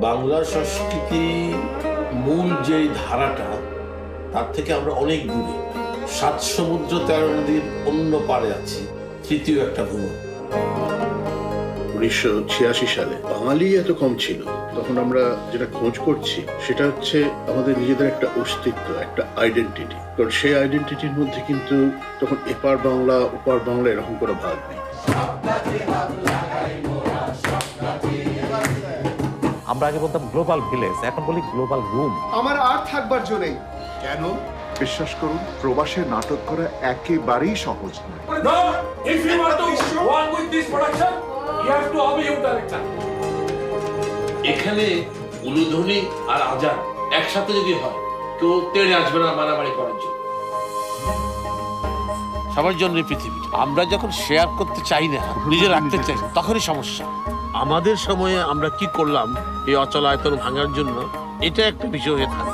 বাংলা সংস্কৃতি মূল যে ধারাটা তার থেকে আমরা অনেক দূরে। 7 সমুদ্র 13 নদীর অন্য পারে আছি, তৃতীয় একটা ভূমি। 1986 সালে বাঙালি এত কম ছিল, তখন আমরা যেটা খোঁজ করছি সেটা হচ্ছে আমাদের নিজেদের একটা অস্তিত্ব, একটা আইডেন্টিটি। কারণ সেই আইডেন্টিটির মধ্যে কিন্তু তখন এপার বাংলা ওপার বাংলা এরকম কোনো ভাগ নেই। আমরা আগে বলতাম গ্লোবাল ভিলেজ, এখন বলি গ্লোবাল রুম। আমার আর থাকবার জো নেই। কেন? বিশ্বাস করুন, প্রবাসে নাটক করা একেবারেই সহজ নয়। No, if you want to work with this production, you have to obey your director. এখানে উলুধ্বনি আর আজান একসাথে যদি হয়, কেউ তেড়ে আসবে না মারামারি করার জন্য। সবার জন্য পৃথিবী। আমরা যখন শেয়ার করতে চাই না, নিজে রাখতে চাই, তখনই সমস্যা। আমাদের সময়ে আমরা কি করলাম এই অচলায়তন ভাঙার জন্য, এটা একটা বিষয় হয়ে থাকে।